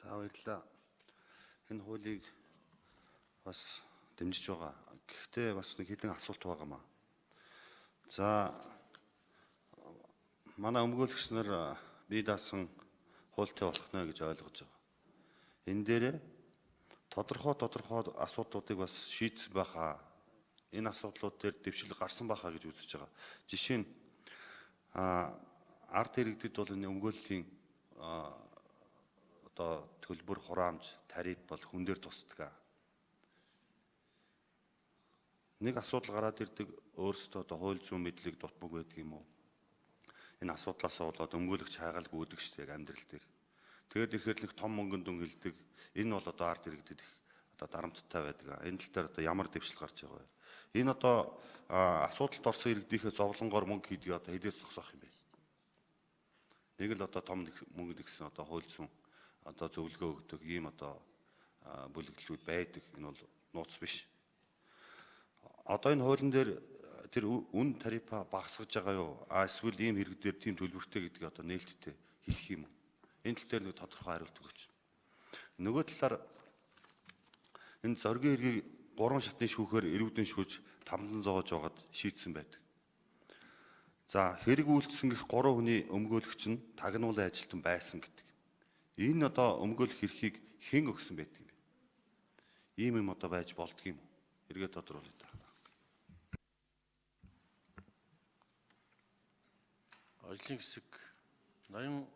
За баярлалаа. Энэ хуулийг бас дэмжиж байгаа. Гэхдээ бас нэг хэдэн асуулт байгаамаа. За манай өмгөөлөгч нар бие даасан хуультай болох нэ гэж ойлгож байгаа. Энэ дээрээ тодорхой асуудлуудыг бас шийдсэн байхаа. Энэ асуудлууд дээр дэвшил гарсан байхаа гэж үзэж байгаа. Жишээ нь ард иргэдэд бол энэ өмгөөллийн одоо төлбөр хураамж, тариф бол хүн дээр тусдаг. Нэг асуудал гараад ирдэг өөрсдөө одоо хууль зүйн мэдлэг дутмаг байдаг юм уу? Энэ асуудлаас болоод өмгөөлөгч хайгаалгүй үүдэг шүү дээ амьдрал дээр. Тэгээд ирэхээр нэг том мөнгөнд дүн хилдэг. Энэ бол одоо ард иргэдэд их одоо дарамттай байдаг. Энэ тал дээр одоо ямар дэвшил гарч байгаа вэ? Энэ одоо асуудалд орсон иргэдийнхээ зовлонгоор мөнгө хийдэг одоо хэдээс зогсоох юм бэ? Нэг л одоо том мөнгө гэсэн одоо хууль зүйн одоо зөвлөгөө өгдөг ийм одоо бүлэглэлүүд байдаг. Энэ бол нууц биш. Одоо энэ хуулийн дээр тэр үн тарифа багасгаж байгаа юу? Эсвэл ийм хэрэгдээр тийм төлбөртэй гэдгийг одоо нээлттэй хэлэх юм уу? Энэ тал дээр нэг тодорхой хариулт өгөөч. Нөгөө талаар энэ зоргийн эргийг 3 шатны шүүхээр эрүүдэн шүүж тамдан зоож байгаад шийдсэн байдаг. За хэрэг үйлдсэн гэх 3 хүний өмгөөлөгч нь тагнуулын ажилтан байсан гэдэг. Энэ одоо өмгөөлөх эрхийг хэн өгсөн байдаг юм бэ? Ийм юм одоо байж болдго юм уу? Эргээ тодруулъя та. Ажлын хэсэг 85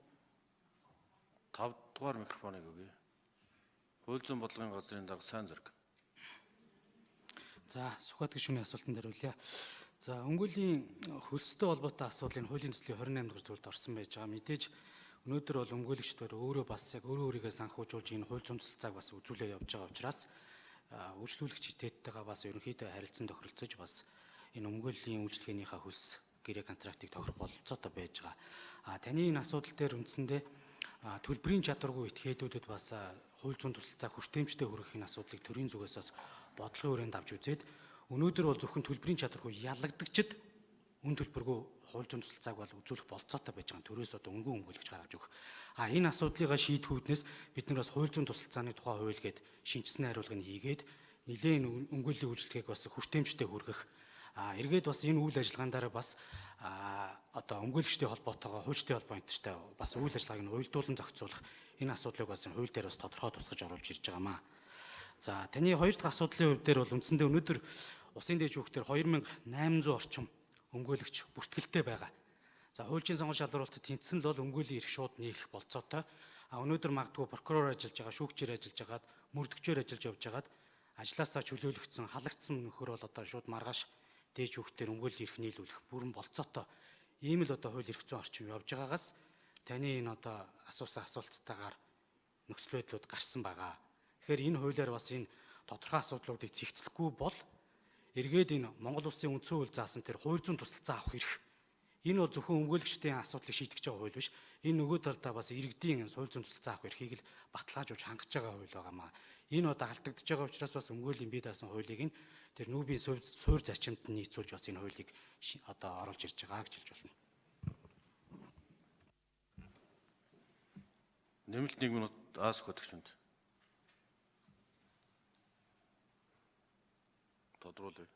дугаар микрофоныг өгье. Хууль зүйн бодлогын газрын дарга сайн зэрэг. За Сүхбаатар гишүүний асуултанд хариулъя. За өмгөөлийн хөлстэй холбоотой асуудлыг хуулийн төслийн 28 дугаар зүйлд орсон байж байгаа. Мэдээж өнөөдөр бол өмгөөлөгчдөр өөрөө бас яг өөрийгөө санхүүжүүлж энэ хууль зүйн төсөлцөөг бас үзүүлээ явж байгаа учраас үйлчлүүлэгч этгээдтэйгээ бас ерөнхийдөө харилцан тохиролцож бас энэ өмгөөлийн үйлчлэгээнийхээ хөлс гэрээ контрактыг тохирох бололцоотой байж байгаа. Таны энэ асуудал дээр үндсэндээ төлбөрийн чадваргүй этгээдүүдэд бас хууль зүйн төсөлцөөг хүртээмжтэй хүргэх энэ асуудлыг төрийн зүгээс бас бодлогын хүрээнд авч үзээд өнөөдөр бол зөвхөн төлбөрийн чадваргүй ялагдагчид үн төлбөргүй хууль зүйн төсөлцөөг бол үзүүлэх бололцоотой байж байгаа төрөөс одоо өнгөн өмгөөлөгч гаргаж өгөх. Энэ асуудлыг шийдэх үүднээс бид нар бас хууль зүйн төсөлцөөний тухай хууль гээд шинжилсэн хариулгыг хийгээд нэлээд өмгөөлийн үйлчлэгийг бас хүртээмжтэй хүргэх. Эргээд бас энэ үйл ажиллагаандаа бас одоо өмгөөлөгчтэй холбоотойгоо хуульчтай холбоо энтертэй бас үйл ажиллагааг нь уялдуулан зохицуулах энэ асуудлыг бас хууль дээр бас тодорхой тусгаж оруулж ирж байгаамаа. За таны хоёр дахь асуудлын хувьд дээр бол үндсэндээ өнөөдөр Усын дээд шүүхтэр 2800 орчим өмгөөлөгч бүртгэлтэй байгаа. За хуулийн сонгон шалралтад тэнцсэн л бол өмгөөлийн эрх шууд нийлэх болцоотой. Өнөөдөр магадгүй прокурор ажиллаж байгаа, шүүгчээр ажиллаж байгаад, мөрдөгчөөр ажиллаж явж байгаад ажлаасаа чөлөөлөгдсөн, халагдсан нөхөр бол одоо шууд маргааш дээд шүүхтэр өмгөөлийн эрх нийлүүлэх бүрэн болцоотой. Ийм л одоо хууль эрх зүйн орчим явж байгаагаас таны энэ одоо асуусан асуулттайгаар нөхцөл байдлууд гарсан байгаа. Тэгэхээр энэ хуулиар бас энэ тодорхой асуудлуудыг цэгцлэхгүй бол эргээд энэ Монгол Улсын үндсэн хууль заасан тэр хууль зүйн тусалцаа авах эрх. Энэ бол зөвхөн өмгөөлөгчдийн асуудлыг шийдэж байгаа хууль биш. Энэ нөгөө талдаа бас иргэдийн хууль зүйн тусалцаа авах эрхийг л баталгаажуулж хангаж байгаа хууль байгаамаа. Энэ одоо алдагдж байгаа учраас бас өмгөөлийн бие даасан хуулийг нь тэр нүүбийн суур зарчимд нийцүүлж бас энэ хуулийг одоо оруулж ирж байгаа гэж хэлж болно. Нэмэлт 1 минут Сүхбаатагчунд. Тодруулъя.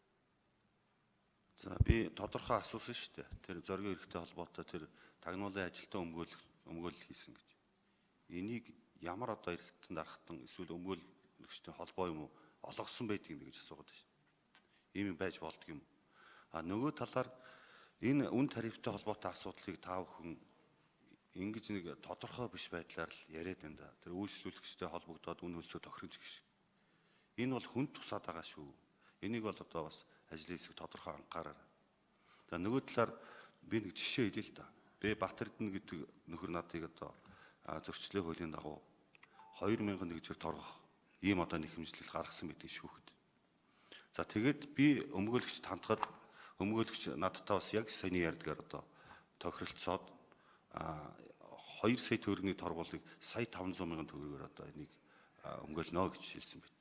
За би тодорхой асуусан шүү дээ. Тэр зоргийн эрхтэй холбоотой тэр тагнуулын ажилтан өмгөөлөл хийсэн гэж. Энийг ямар одоо эрхтэн дарахтан эсвэл өмгөөлөгчтэй холбоо юм уу олгосон байдаг юм бэ гэж асуугаад байна шүү дээ. Ийм байж болдго юм. Нөгөө талаар энэ үн тарифтай холбоотой асуудлыг та бүхэн ингэж нэг тодорхой биш байдлаар л яриад байна да. Тэр үйлчлүүлэгчтэй холбогдоод үн хөлсөө тохирч гэж. Энэ бол хүн тусаад байгаа шүү. Энийг бол одоо бас ажлын хэсэг тодорхой анхаараа. За нөгөө талаар би нэг жишээ хэлье л да. Бэ Батэрдэн гэдэг нөхөр надыг одоо зөрчлөө хуулийн дагуу 2001 жил торгох ийм одоо нэхэмжлэл гаргасан байдаг шүүхэд. За тэгээд би өмгөөлөгчд хандгаад өмгөөлөгч надтай бас яг саяны ярьдгаар одоо тохиролцоод 2 сая төгрөгийн торгуулийг сая 500 мянган төгрөгөөр одоо энийг өмгөөлнө гэж хэлсэн байдаг.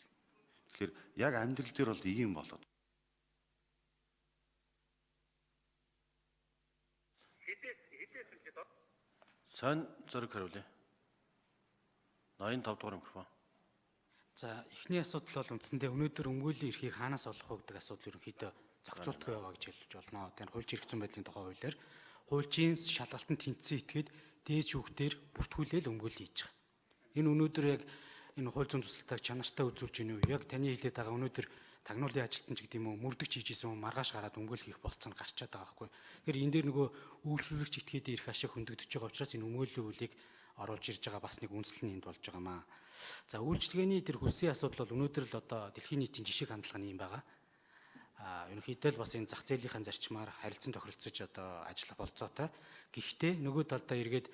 Тэгэхээр яг амьдрал дээр бол ийм болоод. Сайн зэрэг хариулъя. 85 дугаар микрофон. За эхний асуудал бол үндсэндээ өнөөдөр өмгөөллийн эрхийг хаанаас олох вэ гэдэг асуудал ерөнхийдөө зохицуултгүй яваа гэж хэлж болно. Тэр хуульч эрх зүйн байдлын тухай хуулиар хуульчийн шалгалтанд тэнцсэн этгээд дээд шүүхтээр бүртгүүлэл өмгөөлөл хийж байгаа. Энэ өнөөдөр яг энэ хууль зүйн тусалтайг чанартай үзүүлж гинүү. Яг таны хэлээд байгаа өнөөдөр тагнуулын ажилтан ч гэдэг юм уу мөрдөгч хийжсэн хүн маргааш гараад өмгөөлөх хийх болцоо нь гарчаад байгаа байхгүй. Тэгэхээр энэ дээр нөгөө үйлчлүүлэгч этгээдийн эрх ашиг хөндөгдөж байгаа учраас энэ өмгөөллийн хуулийг оруулж ирж байгаа бас нэг үндэслэл нь энд болж байгаамаа. За үйлчлэгээний тэр хөлсийн асуудал бол өнөөдөр л одоо дэлхийн нийтийн жишг хандлагын юм байгаа. Ерөнхийдөө л бас энэ зах зээлийнхэн зарчмаар харилцан тохиролцож одоо ажиллах болцоотой. Гэхдээ нөгөө талдаа эргээд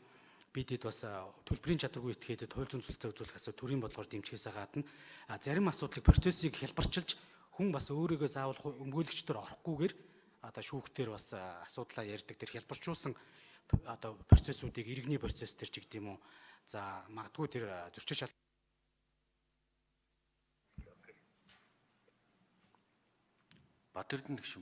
бидэд бас төлбөрийн чадваргүй этгээдэд хууль зүйн төлөлцөө үзүүлэх асуудал төрийн бодлогоор дэмжихээсээ гадна зарим асуудлыг процессыг хялбарчилж хүн бас өөрийгөө заавал өмгөөлөгчдөр орохгүйгээр одоо шүүхтэр бас асуудлаа ярьдаг тэр хялбарчуулсан одоо процессуудыг иргэний процесс төр ч гэдэг юм уу. За магадгүй тэр зөрчил Батэрдэн гишүүн.